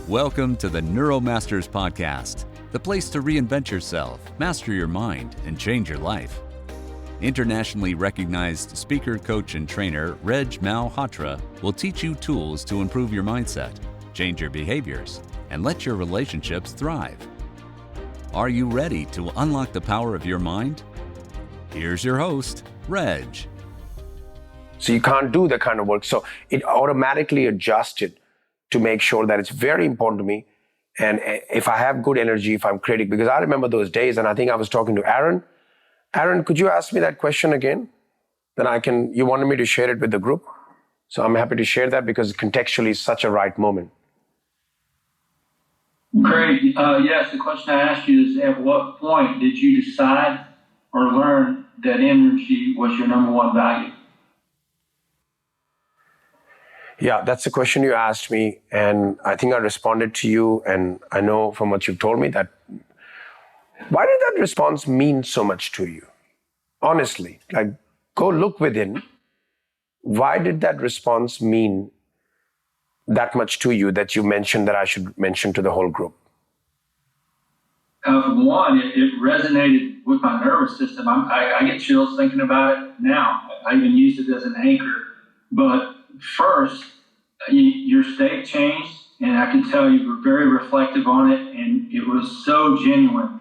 Welcome to the Neuromasters Podcast, the place to reinvent yourself, master your mind, and change your life. Internationally recognized speaker, coach, and trainer Reg Malhotra will teach you tools to improve your mindset, change your behaviors, and let your relationships thrive. Are you ready to unlock the power of your mind? Here's your host, Reg. So you can't do that kind of work. So it automatically adjusted to make sure that it's very important to me. And if I have good energy, if I'm creative, because I remember those days, and I think I was talking to Aaron. Aaron, could you ask me that question again? Then you wanted me to share it with the group. So I'm happy to share that because contextually it's such a right moment. Great. Yes, the question I asked you is, at what point did you decide or learn that energy was your number one value? Yeah, that's the question you asked me, and I think I responded to you, and I know from what you've told me that, why did that response mean so much to you? Honestly, like, go look within. Why did that response mean that much to you that you mentioned that I should mention to the whole group? For one, it resonated with my nervous system. I get chills thinking about it now. I even used it as an anchor. But first, your state changed, and I can tell you were very reflective on it, and it was so genuine.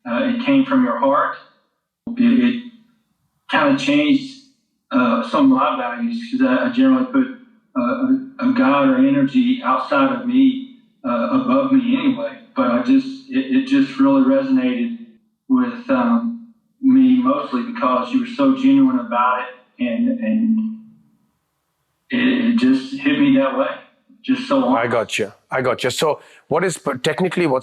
It came from your heart. It kind of changed some of my values, because I generally put a God or energy outside of me, above me anyway. But it just really resonated with me, mostly because you were so genuine about it, and it just hit me that way, just so honest. I got you. So what's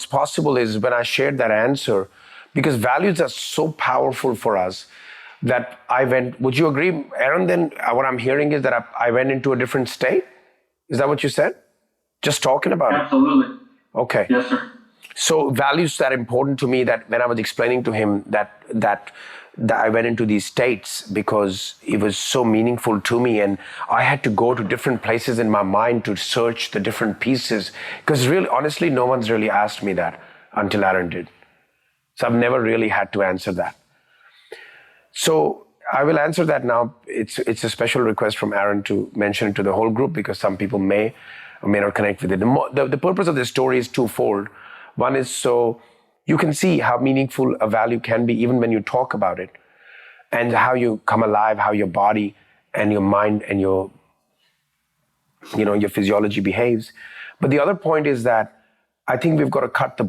possible is when I shared that answer, because values are so powerful for us, that would you agree, Aaron, then what I'm hearing is that I went into a different state? Is that what you said? Just talking about it? Absolutely. Okay. Yes, sir. So values are important to me, that when I was explaining to him that I went into these states because it was so meaningful to me, and I had to go to different places in my mind to search the different pieces, because really, honestly, no one's really asked me that until Aaron did. So I've never really had to answer that. So I will answer that now. It's a special request from Aaron to mention it to the whole group, because some people may or may not connect with it. The purpose of this story is twofold. One is so you can see how meaningful a value can be even when you talk about it, and how you come alive, how your body and your mind and your physiology behaves. But the other point is that I think we've got to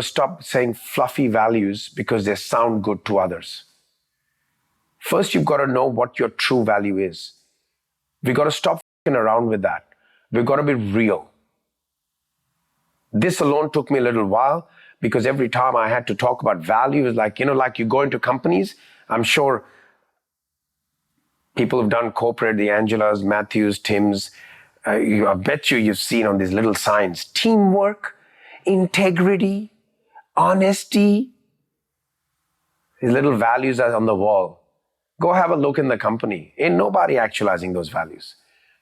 stop saying fluffy values because they sound good to others. First, you've got to know what your true value is. We've got to stop f***ing around with that. We've got to be real. This alone took me a little while, because every time I had to talk about values, like you go into companies, I'm sure people have done corporate, the Angelas, Matthews, Tims, I bet you've seen on these little signs, teamwork, integrity, honesty. These little values are on the wall. Go have a look in the company. Ain't nobody actualizing those values.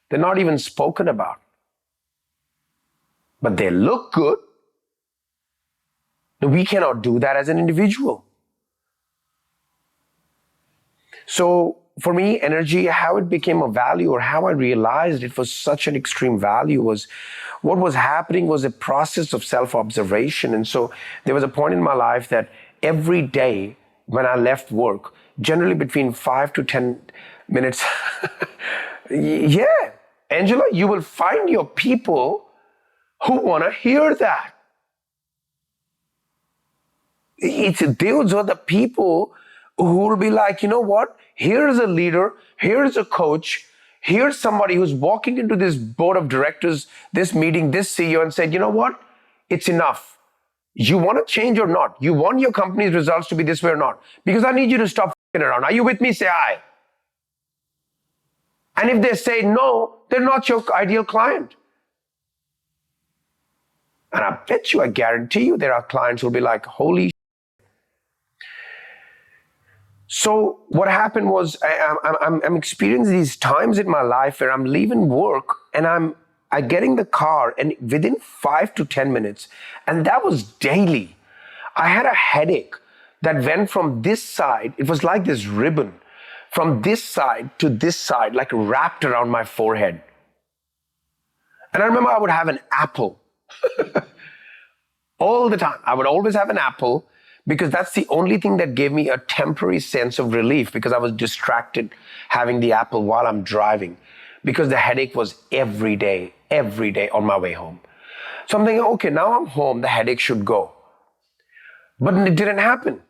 They're not even spoken about. But they look good. We cannot do that as an individual. So for me, energy, how it became a value, or how I realized it was such an extreme value, was what was happening was a process of self-observation. And so there was a point in my life that every day when I left work, generally between 5 to 10 minutes, yeah, Angela, you will find your people who want to hear that. Those are the people who will be like, you know what? Here's a leader, here's a coach, here's somebody who's walking into this board of directors, this meeting, this CEO, and said, you know what? It's enough. You want to change or not? You want your company's results to be this way or not? Because I need you to stop f***ing around. Are you with me? Say aye. And if they say no, they're not your ideal client. And I guarantee you, there are clients who'll be like, holy. So what happened was I'm experiencing these times in my life where I'm leaving work and I'm I get in the car and within 5 to 10 minutes, and that was daily, I had a headache that went from this side, it was like this ribbon, from this side to this side, like wrapped around my forehead. And I remember I would have an apple all the time. I would always have an apple because that's the only thing that gave me a temporary sense of relief, because I was distracted having the apple while I'm driving, because the headache was every day on my way home. So I'm thinking, okay, now I'm home, the headache should go. But it didn't happen.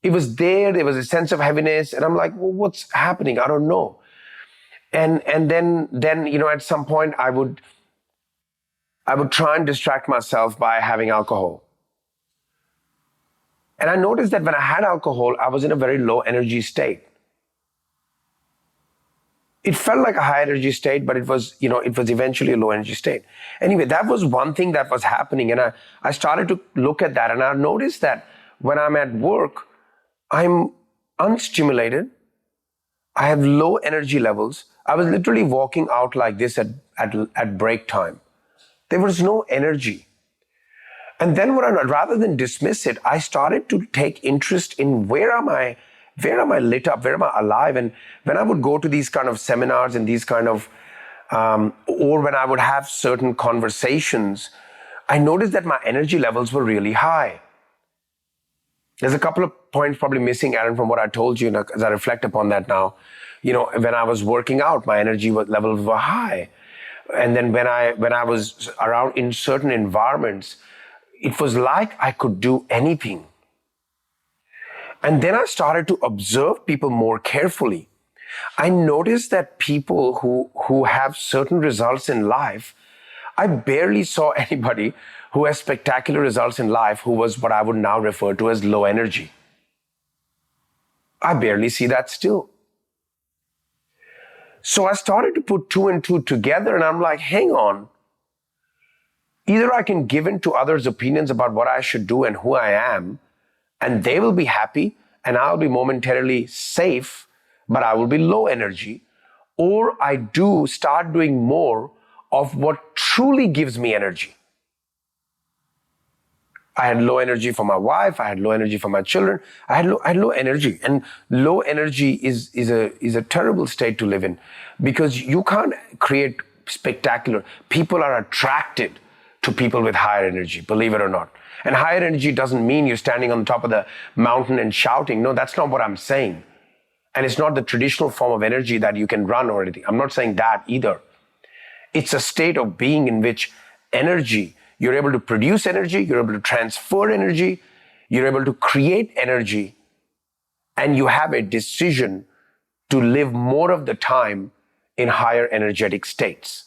It was there was a sense of heaviness, and I'm like, well, what's happening? I don't know. And then at some point I would try and distract myself by having alcohol. And I noticed that when I had alcohol, I was in a very low energy state. It felt like a high energy state, but it was eventually a low energy state. Anyway, that was one thing that was happening. And I started to look at that, and I noticed that when I'm at work, I'm unstimulated. I have low energy levels. I was literally walking out like this at break time. There was no energy. And then rather than dismiss it, I started to take interest in where am I lit up, where am I alive? And when I would go to these kind of seminars and these kind of, or when I would have certain conversations, I noticed that my energy levels were really high. There's a couple of points probably missing, Aaron, from what I told you, as I reflect upon that now. When I was working out, my energy levels were high. And then when I was around in certain environments, it was like I could do anything. And then I started to observe people more carefully. I noticed that people who have certain results in life, I barely saw anybody who has spectacular results in life who was what I would now refer to as low energy. I barely see that still. So I started to put two and two together, and I'm like, hang on. Either I can give in to others' opinions about what I should do and who I am, and they will be happy, and I'll be momentarily safe, but I will be low energy. Or I do start doing more of what truly gives me energy. I had low energy for my wife. I had low energy for my children. I had low energy, and low energy is a terrible state to live in, because you can't create spectacular. People are attracted to people with higher energy, believe it or not. And higher energy doesn't mean you're standing on the top of the mountain and shouting. No, that's not what I'm saying. And it's not the traditional form of energy that you can run or anything. I'm not saying that either. It's a state of being in which energy, you're able to produce energy, you're able to transfer energy, you're able to create energy, and you have a decision to live more of the time in higher energetic states.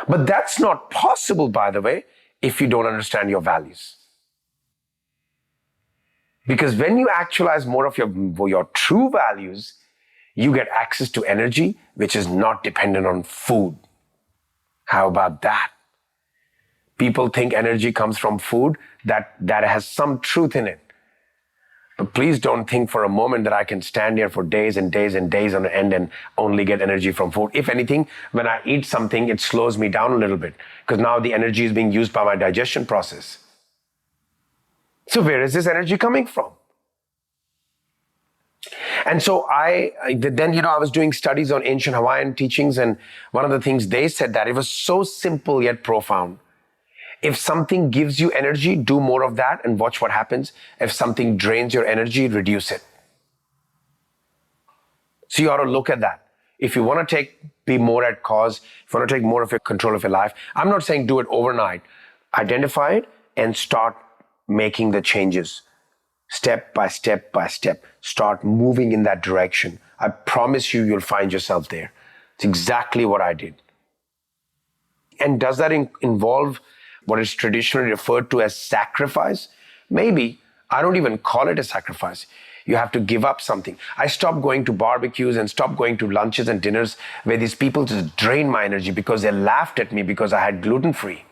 But that's not possible, by the way, if you don't understand your values. Because when you actualize more of your true values, you get access to energy which is not dependent on food. How about that? People think energy comes from food. That has some truth in it. But please don't think for a moment that I can stand here for days and days and days on end and only get energy from food. If anything, when I eat something, it slows me down a little bit, because now the energy is being used by my digestion process. So where is this energy coming from? And so I was doing studies on ancient Hawaiian teachings, and one of the things they said that it was so simple yet profound. If something gives you energy, do more of that and watch what happens. If something drains your energy, reduce it. So you ought to look at that. If you want to be more at cause, if you want to take more of your control of your life, I'm not saying do it overnight. Identify it and start making the changes. Step by step by step. Start moving in that direction. I promise you'll find yourself there. It's exactly what I did. And does that involve what is traditionally referred to as sacrifice? Maybe. I don't even call it a sacrifice. You have to give up something. I stopped going to barbecues and stopped going to lunches and dinners where these people just drained my energy because they laughed at me because I had gluten-free.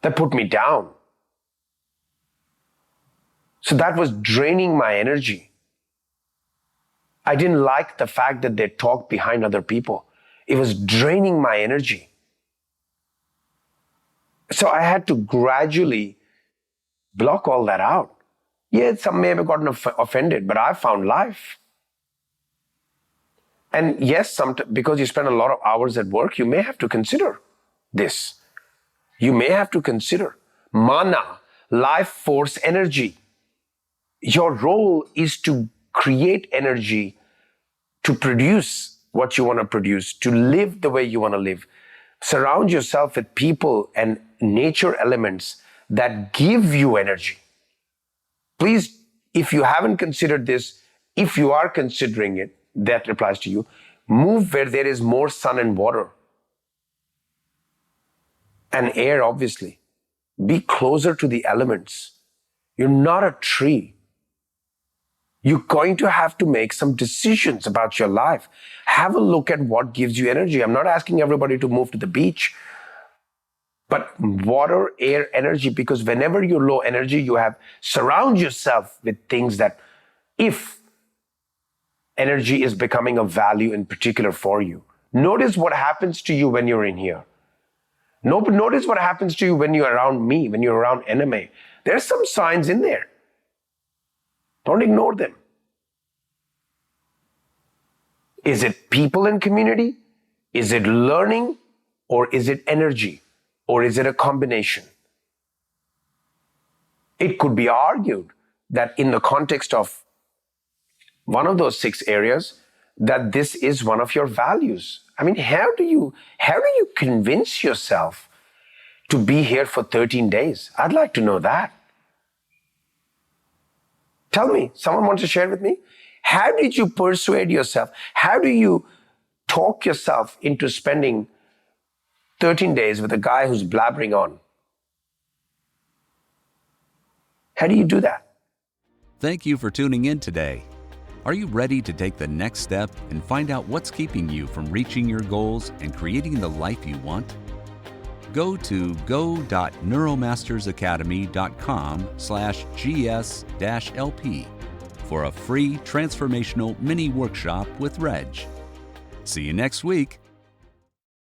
That put me down. So that was draining my energy. I didn't like the fact that they talked behind other people. It was draining my energy. So I had to gradually block all that out. Yeah, some may have gotten offended, but I found life. And yes, because you spend a lot of hours at work, you may have to consider this. You may have to consider mana, life force, energy. Your role is to create energy, to produce what you want to produce, to live the way you want to live. Surround yourself with people and nature elements that give you energy. Please, if you haven't considered this, if you are considering it, that applies to you, move where there is more sun and water. And air, obviously. Be closer to the elements. You're not a tree. You're going to have to make some decisions about your life. Have a look at what gives you energy. I'm not asking everybody to move to the beach, but water, air, energy, because whenever you're low energy, surround yourself with things that, if energy is becoming a value in particular for you. Notice what happens to you when you're in here. Notice what happens to you when you're around me, when you're around NMA. There's some signs in there. Don't ignore them. Is it people and community? Is it learning? Or is it energy? Or is it a combination? It could be argued that in the context of one of those 6 areas, that this is one of your values. I mean, how do you convince yourself to be here for 13 days? I'd like to know that. Tell me, someone wants to share with me? How did you persuade yourself? How do you talk yourself into spending 13 days with a guy who's blabbering on? How do you do that? Thank you for tuning in today. Are you ready to take the next step and find out what's keeping you from reaching your goals and creating the life you want? Go to go.neuromastersacademy.com/GS-LP for a free transformational mini workshop with Reg. See you next week.